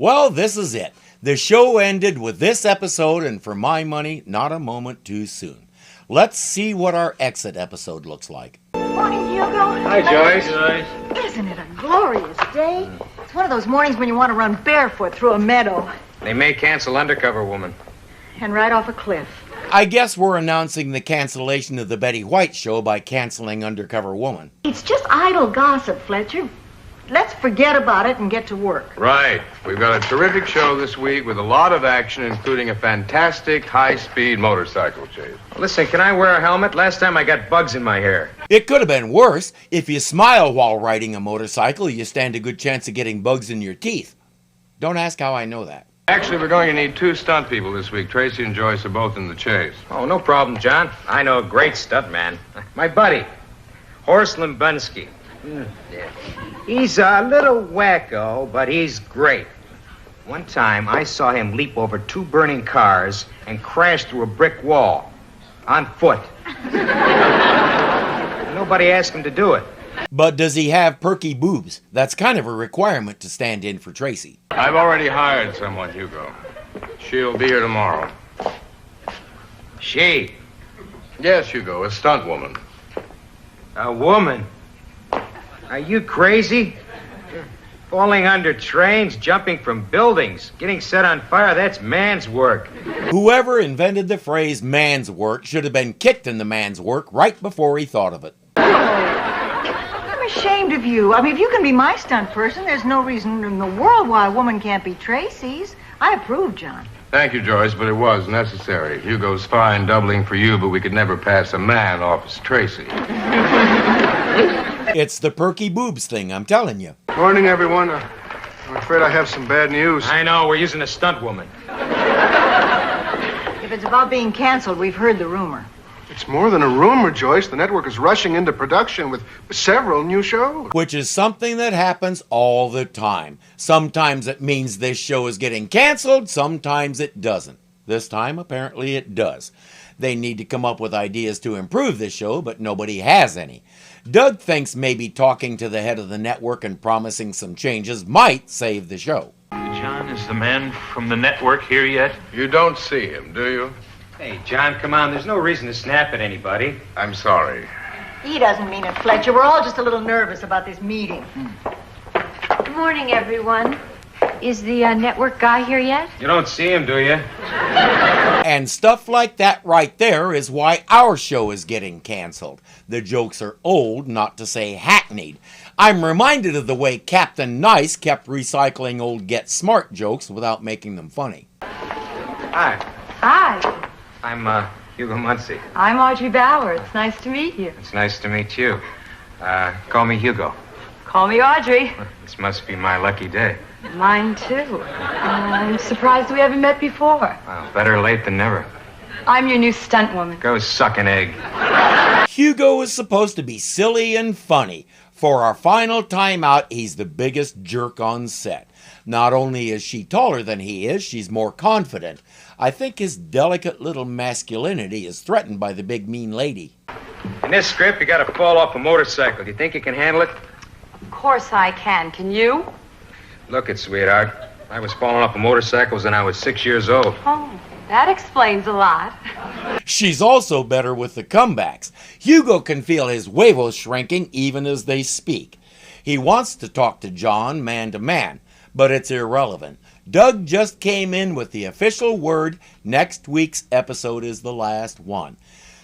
Well, this is it. The show ended with this episode, and for my money, not a moment too soon. Let's see what our exit episode looks like. Morning, Hugo. Hi, Joyce. Isn't it a glorious day? It's one of those mornings when you want to run barefoot through a meadow. They may cancel Undercover Woman. And right off a cliff. I guess we're announcing the cancellation of the Betty White show by canceling Undercover Woman. It's just idle gossip, Fletcher. Let's forget about it and get to work. Right. We've got a terrific show this week with a lot of action, including a fantastic high-speed motorcycle chase. Listen, can I wear a helmet? Last time I got bugs in my hair. It could have been worse. If you smile while riding a motorcycle, you stand a good chance of getting bugs in your teeth. Don't ask how I know that. Actually, we're going to need 2 stunt people this week. Tracy and Joyce are both in the chase. Oh, no problem, John. I know a great stunt man. My buddy, Horst Limbunsky. Yeah. He's a little wacko, but he's great. One time, I saw him leap over 2 burning cars and crash through a brick wall on foot. Nobody asked him to do it. But does he have perky boobs? That's kind of a requirement to stand in for Tracy. I've already hired someone, Hugo. She'll be here tomorrow. She? Yes, Hugo, a stunt woman. A woman? Are you crazy? Falling under trains, jumping from buildings, getting set on fire, that's man's work. Whoever invented the phrase man's work should have been kicked in the man's work right before he thought of it. I'm ashamed of you. I mean, if you can be my stunt person, there's no reason in the world why a woman can't be Tracy's. I approve, John. Thank you, Joyce, but it was necessary. Hugo's fine doubling for you, but we could never pass a man off as Tracy. It's the perky boobs thing, I'm telling you. Morning, everyone. I'm afraid I have some bad news. I know, we're using a stunt woman. If it's about being canceled, we've heard the rumor. It's more than a rumor, Joyce. The network is rushing into production with several new shows. Which is something that happens all the time. Sometimes it means this show is getting canceled, sometimes it doesn't. This time, apparently, it does. They need to come up with ideas to improve this show, but nobody has any. Doug thinks maybe talking to the head of the network and promising some changes might save the show. John, is the man from the network here yet? You don't see him, do you? Hey, John, come on. There's no reason to snap at anybody. I'm sorry. He doesn't mean it, Fletcher. We're all just a little nervous about this meeting. Good morning, everyone. Is the network guy here yet? You don't see him, do you? And stuff like that right there is why our show is getting canceled. The jokes are old, not to say hackneyed. I'm reminded of the way Captain Nice kept recycling old Get Smart jokes without making them funny. Hi, Hi, I'm Hugo Muncie. I'm Audrey Bauer. It's nice to meet you. It's nice to meet you. Call me Hugo. Call me Audrey. This must be my lucky day. Mine, too. I'm surprised we haven't met before. Well, better late than never. I'm your new stunt woman. Go suck an egg. Hugo is supposed to be silly and funny. For our final time out, he's the biggest jerk on set. Not only is she taller than he is, she's more confident. I think his delicate little masculinity is threatened by the big mean lady. In this script, you gotta fall off a motorcycle. Do you think you can handle it? Of course I can. Can you? Look it, sweetheart. I was falling off of motorcycles when I was 6 years old. Oh, that explains a lot. She's also better with the comebacks. Hugo can feel his huevos shrinking even as they speak. He wants to talk to John man to man, but it's irrelevant. Doug just came in with the official word next week's episode is the last one.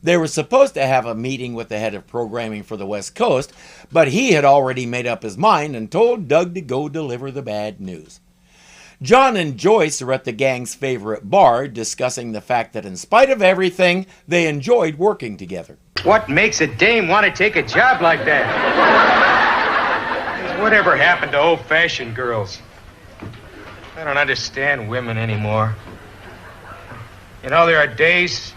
They were supposed to have a meeting with the head of programming for the West Coast, but he had already made up his mind and told Doug to go deliver the bad news. John and Joyce are at the gang's favorite bar discussing the fact that in spite of everything, they enjoyed working together. What makes a dame want to take a job like that? Whatever happened to old-fashioned girls? I don't understand women anymore. You know, there are days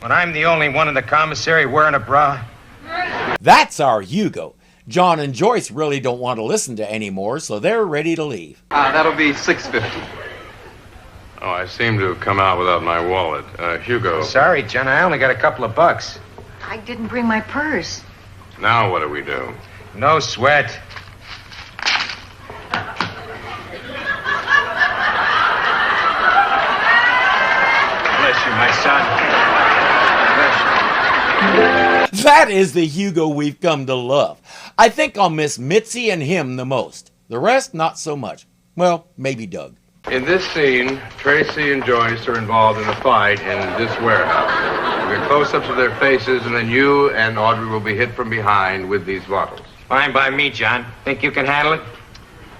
when I'm the only one in the commissary wearing a bra. That's our Hugo. John and Joyce really don't want to listen to anymore, so they're ready to leave. That'll be $6.50. Oh, I seem to have come out without my wallet. Hugo. Sorry, Jen, I only got a couple of bucks. I didn't bring my purse. Now what do we do? No sweat. son. That is the Hugo we've come to love. I think I'll miss Mitzi and him the most. The rest, not so much. Well, maybe Doug. In this scene, Tracy and Joyce are involved in a fight in this warehouse. We get close-ups of their faces, and then you and Audrey will be hit from behind with these bottles. Fine by me, John. Think you can handle it?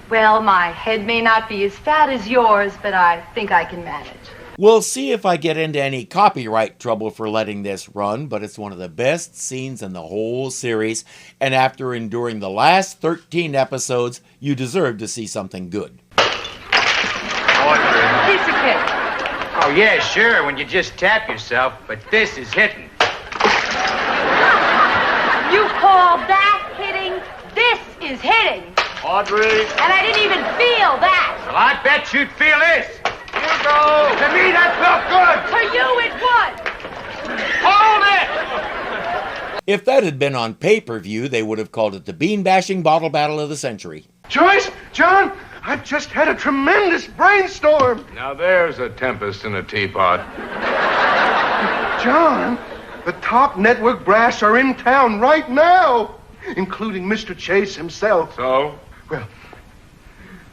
Well, my head may not be as fat as yours, but I think I can manage. We'll see if I get into any copyright trouble for letting this run, but it's one of the best scenes in the whole series, and after enduring the last 13 episodes, you deserve to see something good. Piece of cake. Oh, yeah, sure, when you just tap yourself, but this is hitting. You call that hitting? This is hitting. Audrey! And I didn't even feel that. Well, I bet you'd feel this. Hugo! To me, that felt good! To you, it was. Hold it! If that had been on pay-per-view, they would have called it the bean-bashing bottle battle of the century. Joyce, John, I've just had a tremendous brainstorm. Now there's a tempest in a teapot. John, the top network brass are in town right now, including Mr. Chase himself. So? Well,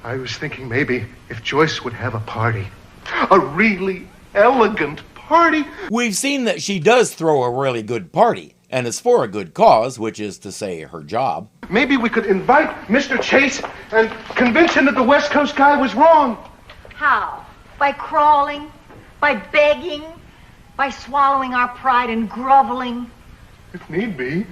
I was thinking maybe if Joyce would have a party. A really elegant party. We've seen that she does throw a really good party, and it's for a good cause, which is to say her job. Maybe we could invite Mr. Chase and convince him that the West Coast guy was wrong. How? By crawling? By begging? By swallowing our pride and groveling? If need be.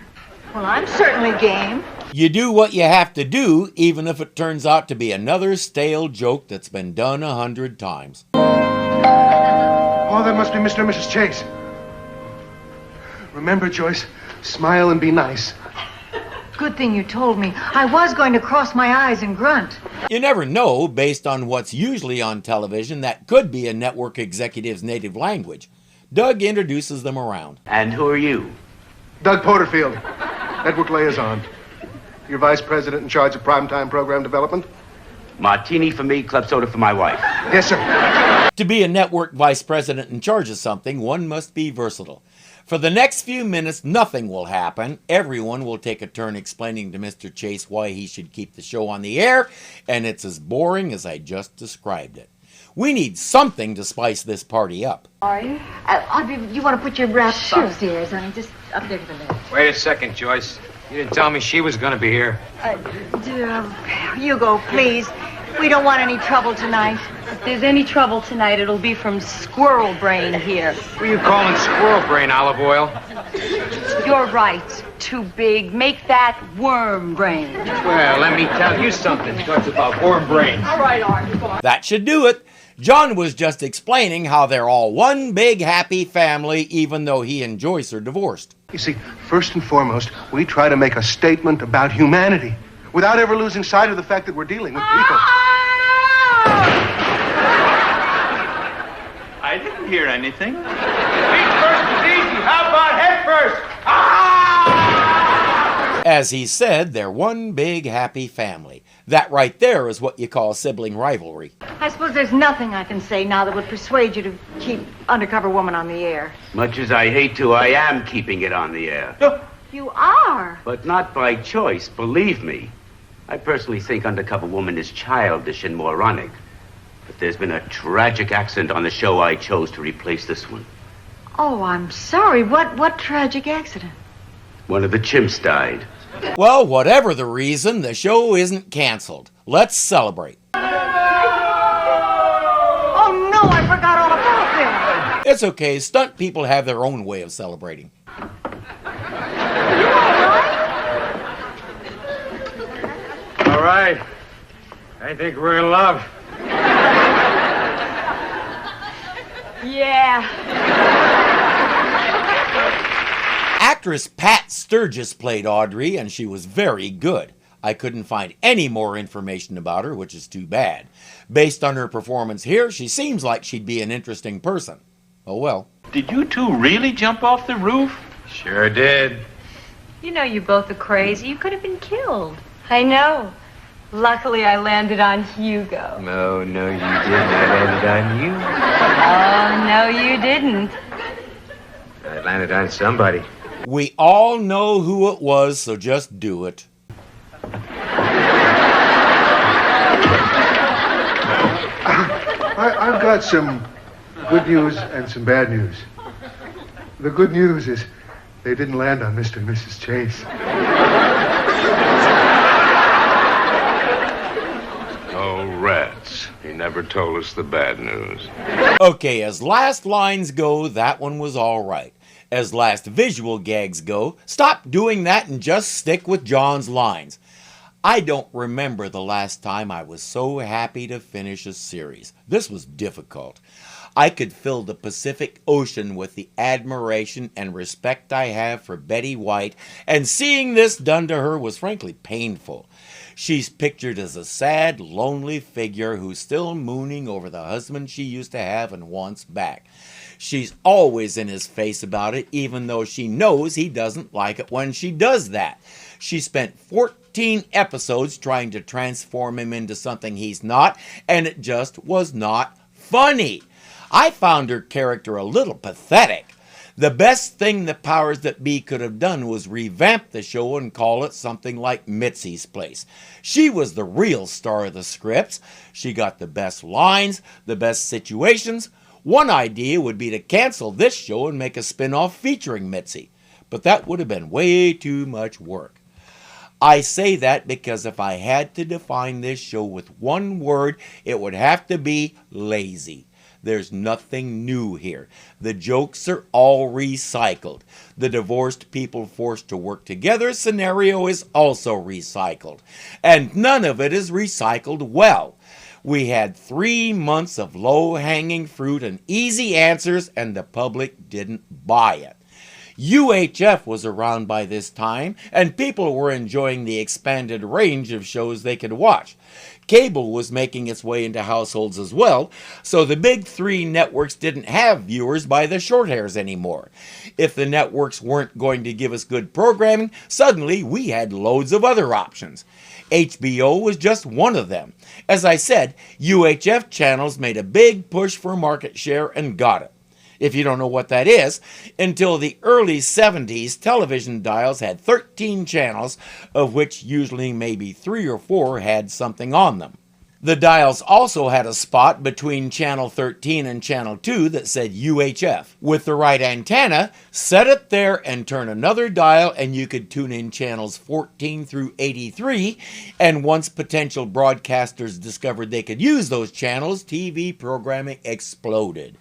Well, I'm certainly game. You do what you have to do, even if it turns out to be another stale joke that's been done 100 times. Oh, that must be Mr. and Mrs. Chase. Remember, Joyce, smile and be nice. Good thing you told me. I was going to cross my eyes and grunt. You never know, based on what's usually on television, that could be a network executive's native language. Doug introduces them around. And who are you? Doug Porterfield, network liaison. Your vice president in charge of primetime program development? Martini for me, club soda for my wife. Yes, sir. To be a network vice president in charge of something, one must be versatile. For the next few minutes, nothing will happen. Everyone will take a turn explaining to Mr. Chase why he should keep the show on the air, and it's as boring as I just described it. We need something to spice this party up. Are you? Audrey, you want to put your wraps upstairs, honey? Just up there to the left. Wait a second, Joyce. You didn't tell me she was going to be here. Hugo, please. We don't want any trouble tonight. If there's any trouble tonight, it'll be from Squirrel Brain here. What are you calling squirrel brain, olive oil? You're right. Too big. Make that worm brain. Well, let me tell you something. Talks about worm brain. All right, Art. That should do it. John was just explaining how they're all one big happy family, even though he and Joyce are divorced. You see, first and foremost, we try to make a statement about humanity without ever losing sight of the fact that we're dealing with people. I didn't hear anything. Feet first is easy. How about head first? As he said, they're one big happy family. That right there is what you call sibling rivalry. I suppose there's nothing I can say now that would persuade you to keep Undercover Woman on the air. Much as I hate to, I am keeping it on the air. You are? But not by choice, believe me. I personally think Undercover Woman is childish and moronic. But there's been a tragic accident on the show I chose to replace this one. Oh, I'm sorry. What tragic accident? One of the chimps died. Well, whatever the reason, the show isn't canceled. Let's celebrate. Oh, no, I forgot all about that. It's okay. Stunt people have their own way of celebrating. You all right? All right. I think we're in love. Yeah. Actress Pat Sturgis played Audrey, and she was very good. I couldn't find any more information about her, which is too bad. Based on her performance here, she seems like she'd be an interesting person. Oh well. Did you two really jump off the roof? Sure did. You know you both are crazy. You could have been killed. I know. Luckily, I landed on Hugo. No, you didn't. I landed on you. Oh, no, you didn't. It landed on somebody. We all know who it was, so just do it. I've got some good news and some bad news. The good news is they didn't land on Mr. and Mrs. Chase. Oh, rats. He never told us the bad news. Okay, as last lines go, that one was all right. As last visual gags go, stop doing that and just stick with John's lines. I don't remember the last time I was so happy to finish a series. This was difficult. I could fill the Pacific Ocean with the admiration and respect I have for Betty White, and seeing this done to her was frankly painful. She's pictured as a sad, lonely figure who's still mooning over the husband she used to have and wants back. She's always in his face about it, even though she knows he doesn't like it when she does that. She spent 14 episodes trying to transform him into something he's not, and it just was not funny. I found her character a little pathetic. The best thing the powers that be could have done was revamp the show and call it something like Mitzi's Place. She was the real star of the scripts. She got the best lines, the best situations. One idea would be to cancel this show and make a spin-off featuring Mitzi, but that would have been way too much work. I say that because if I had to define this show with one word, it would have to be lazy. There's nothing new here. The jokes are all recycled. The divorced people forced to work together scenario is also recycled. And none of it is recycled well. We had 3 months of low-hanging fruit and easy answers, and the public didn't buy it. UHF was around by this time, and people were enjoying the expanded range of shows they could watch. Cable was making its way into households as well, so the big three networks didn't have viewers by the short hairs anymore. If the networks weren't going to give us good programming, suddenly we had loads of other options. HBO was just one of them. As I said, UHF channels made a big push for market share and got it. If you don't know what that is, until the early 70s, television dials had 13 channels, of which usually maybe 3 or 4 had something on them. The dials also had a spot between channel 13 and channel 2 that said UHF. With the right antenna, set it there and turn another dial and you could tune in channels 14 through 83, and once potential broadcasters discovered they could use those channels, TV programming exploded.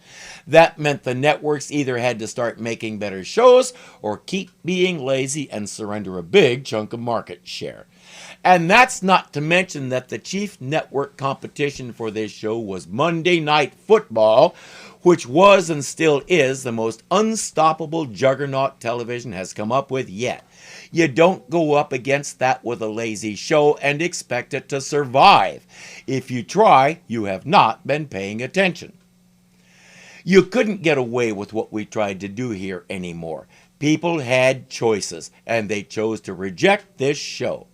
That meant the networks either had to start making better shows or keep being lazy and surrender a big chunk of market share. And that's not to mention that the chief network competition for this show was Monday Night Football, which was and still is the most unstoppable juggernaut television has come up with yet. You don't go up against that with a lazy show and expect it to survive. If you try, you have not been paying attention. You couldn't get away with what we tried to do here anymore. People had choices, and they chose to reject this show.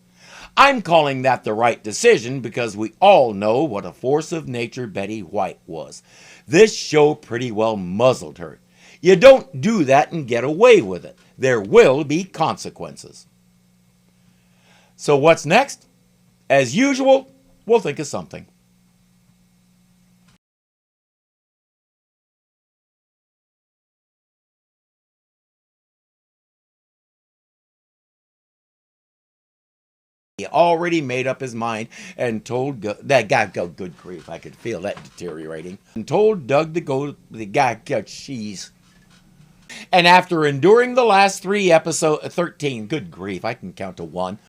I'm calling that the right decision because we all know what a force of nature Betty White was. This show pretty well muzzled her. You don't do that and get away with it. There will be consequences. So what's next? As usual, we'll think of something. He already made up his mind and told that guy, good grief, I could feel that deteriorating, and told Doug to go, the guy, jeez. And after enduring the last 3 episodes, 13, good grief, I can count to 1,